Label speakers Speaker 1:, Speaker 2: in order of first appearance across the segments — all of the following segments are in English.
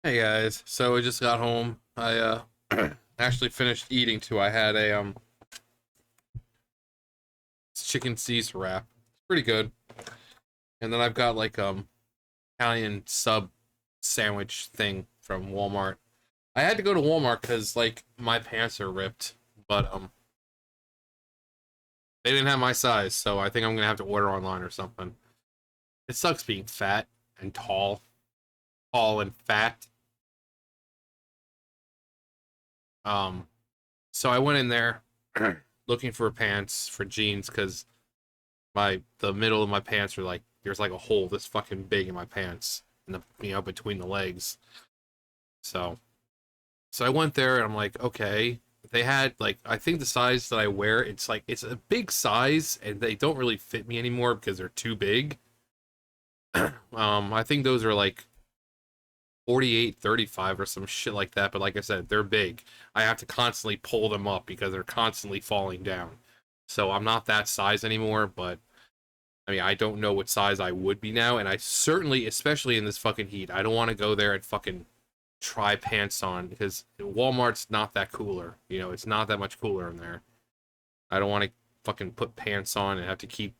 Speaker 1: Hey guys, so I just got home. I actually finished eating too. I had a chicken Caesar wrap. It's pretty good. And then I've got like Italian sub sandwich thing from Walmart. I had to go to Walmart because like my pants are ripped, but they didn't have my size, so I think I'm gonna have to order online or something. It sucks being fat and tall and fat. Um, so I went in there looking for pants for jeans because the middle of my pants are like there's like a hole this fucking big in my pants in the between the legs. So I went there and I'm like, okay. They had like I think the size that I wear, it's like it's a big size and they don't really fit me anymore because they're too big. I think those are like 48, 35 or some shit like that, but like I said, they're big. I have to constantly pull them up because they're constantly falling down. So I'm not that size anymore, but I mean, I don't know what size I would be now, and I certainly, especially in this fucking heat, I don't want to go there and fucking try pants on because Walmart's not that cooler. It's not that much cooler in there. I don't want to fucking put pants on and have to keep.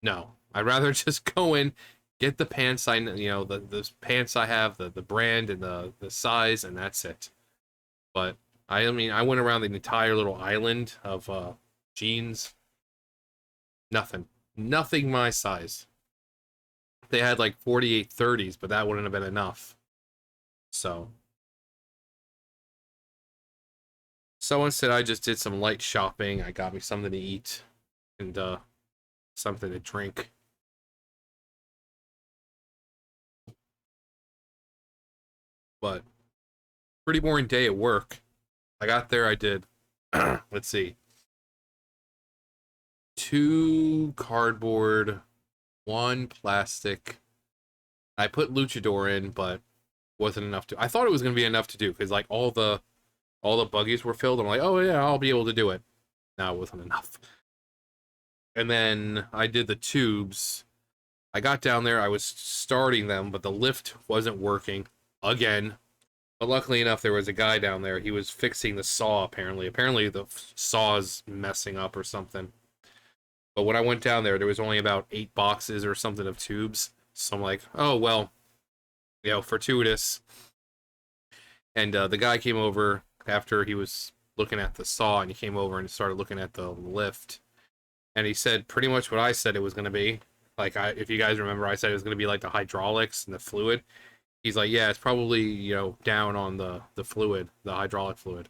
Speaker 1: No, I'd rather just go in, get the pants the pants I have, the brand and the size, and that's it. But I mean, I went around the entire little island of jeans. Nothing, nothing my size. They had like 48 30s, but that wouldn't have been enough. So instead I just did some light shopping. I got me something to eat and something to drink. But pretty boring day at work. I got there, I did let's see. Two cardboard, one plastic. I put luchador in, but wasn't enough to. I thought it was gonna be enough to do because like all the buggies were filled. I'm like, oh yeah, I'll be able to do it. No, it wasn't enough. And then I did the tubes. I got down there, I was starting them, but the lift wasn't working again. But luckily enough, there was a guy down there. He was fixing the saw, apparently. Apparently, the saw's messing up or something. But when I went down there, there was only about 8 boxes or something of tubes. So I'm like, oh, well, fortuitous. And the guy came over after he was looking at the saw, and he came over and started looking at the lift. And he said pretty much what I said it was going to be. Like, if you guys remember, I said it was going to be like the hydraulics and the fluid. He's like, yeah, it's probably, down on the fluid, the hydraulic fluid.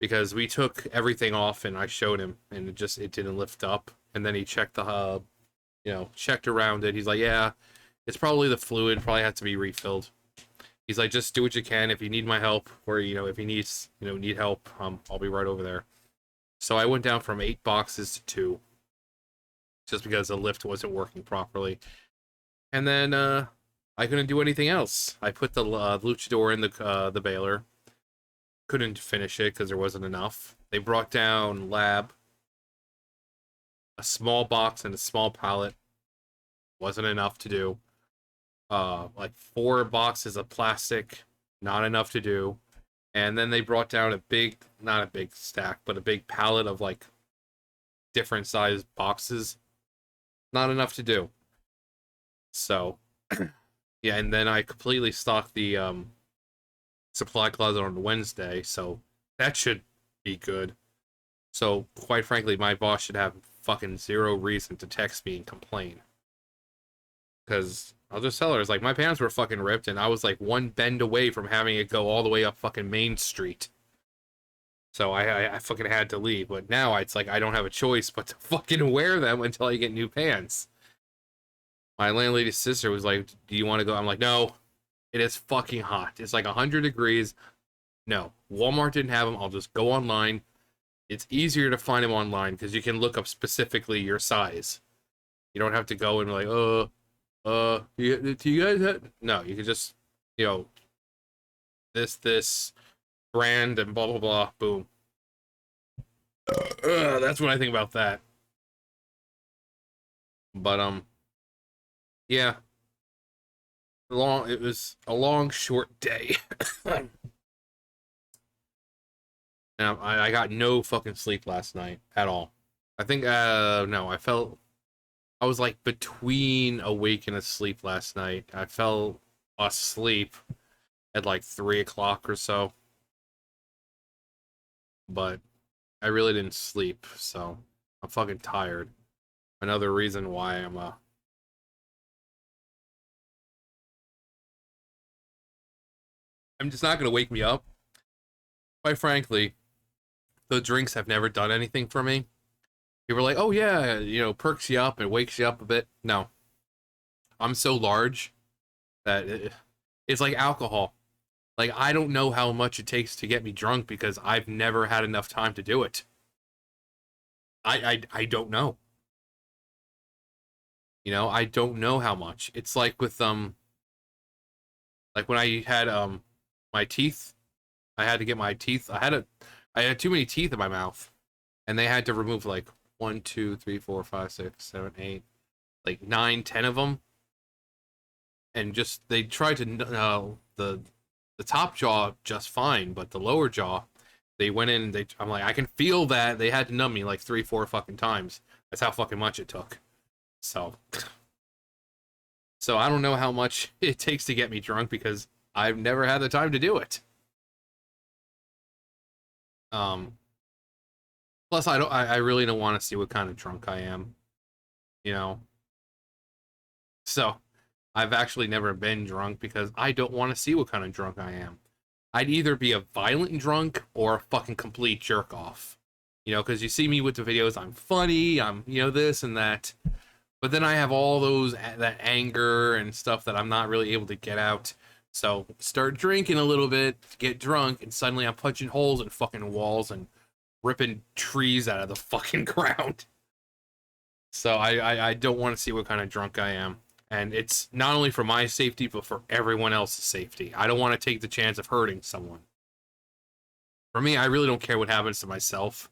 Speaker 1: Because we took everything off and I showed him and it didn't lift up. And then he checked the hub, checked around it. He's like, yeah, it's probably the fluid, probably has to be refilled. He's like, just do what you can. If you need my help or, if he needs, need help, I'll be right over there. So I went down from 8 boxes to two just because the lift wasn't working properly. And then I couldn't do anything else. I put the luchador in the baler. Couldn't finish it because there wasn't enough. They brought down lab, a small box and a small pallet. Wasn't enough to do. Like 4 boxes of plastic, not enough to do. And then they brought down not a big stack, but a big pallet of like different size boxes. Not enough to do. So, yeah, and then I completely stocked the supply closet on Wednesday, so that should be good. So, quite frankly, my boss should have fucking zero reason to text me and complain. Because I'll just tell her, it's like, my pants were fucking ripped, and I was like one bend away from having it go all the way up fucking Main Street. So I fucking had to leave. But now it's like I don't have a choice but to fucking wear them until I get new pants. My landlady's sister was like, do you want to go? I'm like, no, it is fucking hot. It's like 100 degrees. No, Walmart didn't have them. I'll just go online. It's easier to find them online because you can look up specifically your size. You don't have to go and be like, do you guys have? No, you can just, you know, this brand and blah blah blah. Boom. That's what I think about that. But yeah, It was a long, short day. Now I got no fucking sleep last night at all. I think no, I was like between awake and asleep last night. I fell asleep at like 3 o'clock or so, but I really didn't sleep, so I'm fucking tired. Another reason why I'm just not gonna wake me up. Quite frankly, the drinks have never done anything for me. People are like, oh yeah, perks you up and wakes you up a bit. No, I'm so large that it's like alcohol. Like, I don't know how much it takes to get me drunk because I've never had enough time to do it. I don't know. I don't know how much. It's like with like when I had my teeth, I had to get my teeth. I had too many teeth in my mouth, and they had to remove like one, two, three, four, five, six, seven, eight, like nine, 10 of them, and just they tried to the top jaw just fine, but the lower jaw, they went in. I'm like, I can feel that they had to numb me like 3, 4 fucking times. That's how fucking much it took. So, so I don't know how much it takes to get me drunk because I've never had the time to do it. Um, Plus I really don't want to see what kind of drunk I am, you know. So I've actually never been drunk because I don't want to see what kind of drunk I am. I'd either be a violent drunk or a fucking complete jerk off. Because you see me with the videos, I'm funny, I'm, this and that. But then I have all that anger and stuff that I'm not really able to get out. So start drinking a little bit, get drunk, and suddenly I'm punching holes in fucking walls and ripping trees out of the fucking ground. So I don't want to see what kind of drunk I am. And it's not only for my safety, but for everyone else's safety. I don't want to take the chance of hurting someone. For me, I really don't care what happens to myself.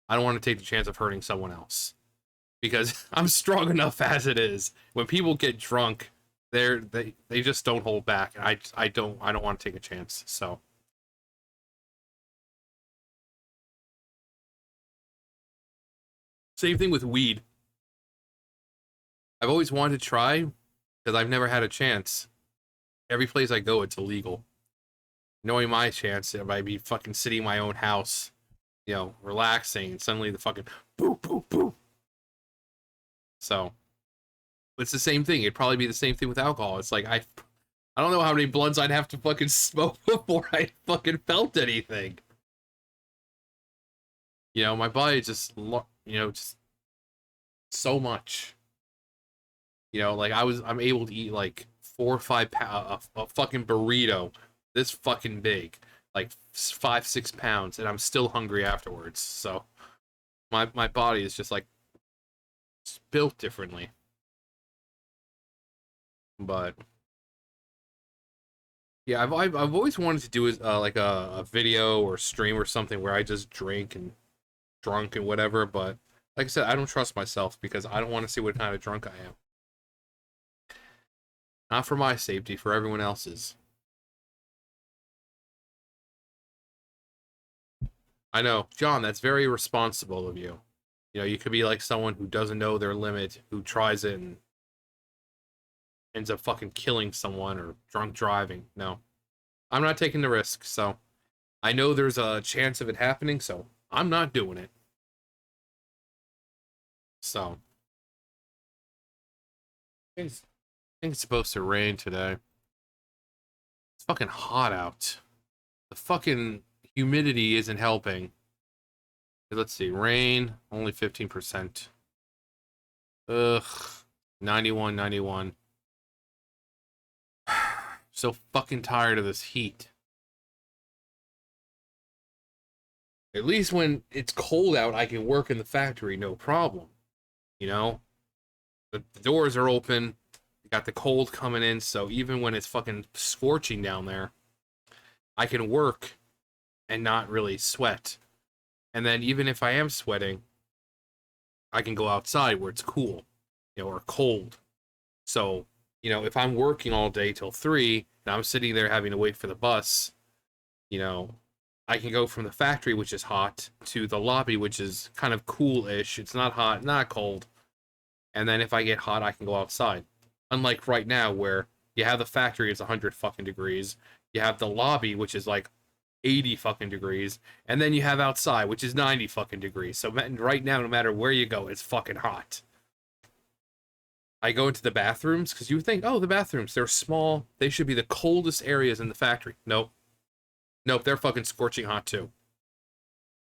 Speaker 1: I don't want to take the chance of hurting someone else. Because I'm strong enough as it is. When people get drunk, they just don't hold back. I don't want to take a chance. So same thing with weed. I've always wanted to try because I've never had a chance. Every place I go, it's illegal. Knowing my chance, I might be fucking sitting in my own house, relaxing, and suddenly the fucking boo, boo, boo. So, it's the same thing. It'd probably be the same thing with alcohol. It's like, I don't know how many blunts I'd have to fucking smoke before I fucking felt anything. My body just, just so much. Like I'm able to eat like 4 or 5 pounds, a fucking burrito this fucking big, like 5, 6 pounds, and I'm still hungry afterwards. So my body is just like it's built differently. But yeah, I've always wanted to do like a video or stream or something where I just drink and drunk and whatever. But like I said, I don't trust myself because I don't want to see what kind of drunk I am. Not for my safety, for everyone else's. I know, John, that's very responsible of you. You could be like someone who doesn't know their limit, who tries it and ends up fucking killing someone or drunk driving. No, I'm not taking the risk. So I know there's a chance of it happening, so I'm not doing it. So I think it's supposed to rain today. It's fucking hot out. The fucking humidity isn't helping. Let's see, rain, only 15%. Ugh, 91, 91. So fucking tired of this heat. At least when it's cold out, I can work in the factory, no problem. The doors are open. You got the cold coming in, so even when it's fucking scorching down there, I can work and not really sweat. And then even if I am sweating, I can go outside where it's cool, or cold. So, you know, if I'm working all day till 3 and I'm sitting there having to wait for the bus, you know, I can go from the factory, which is hot, to the lobby, which is kind of cool-ish. It's not hot, not cold. And then if I get hot, I can go outside. Unlike right now, where you have the factory is 100 fucking degrees, you have the lobby, which is like 80 fucking degrees, and then you have outside, which is 90 fucking degrees. So right now, no matter where you go, it's fucking hot. I go into the bathrooms because you think, oh, the bathrooms, they're small. They should be the coldest areas in the factory. Nope. Nope, they're fucking scorching hot too.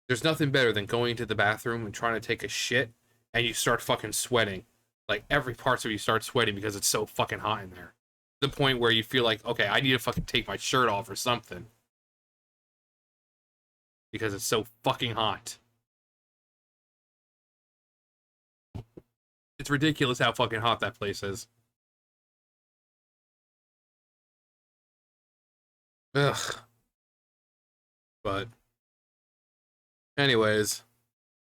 Speaker 1: There's nothing better than going into the bathroom and trying to take a shit and you start fucking sweating. Like every part of you starts sweating because it's so fucking hot in there. The point where you feel like, okay, I need to fucking take my shirt off or something. Because it's so fucking hot. It's ridiculous how fucking hot that place is. Ugh. But, anyways,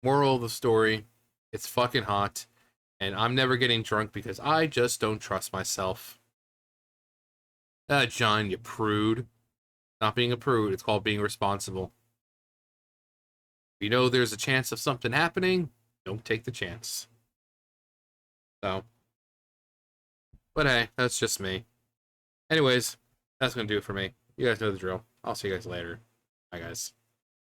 Speaker 1: moral of the story, it's fucking hot. And I'm never getting drunk because I just don't trust myself. John, you prude. Not being a prude, it's called being responsible. If you know there's a chance of something happening, don't take the chance. So, but hey, that's just me. Anyways, that's gonna do it for me. You guys know the drill. I'll see you guys later. Bye, guys.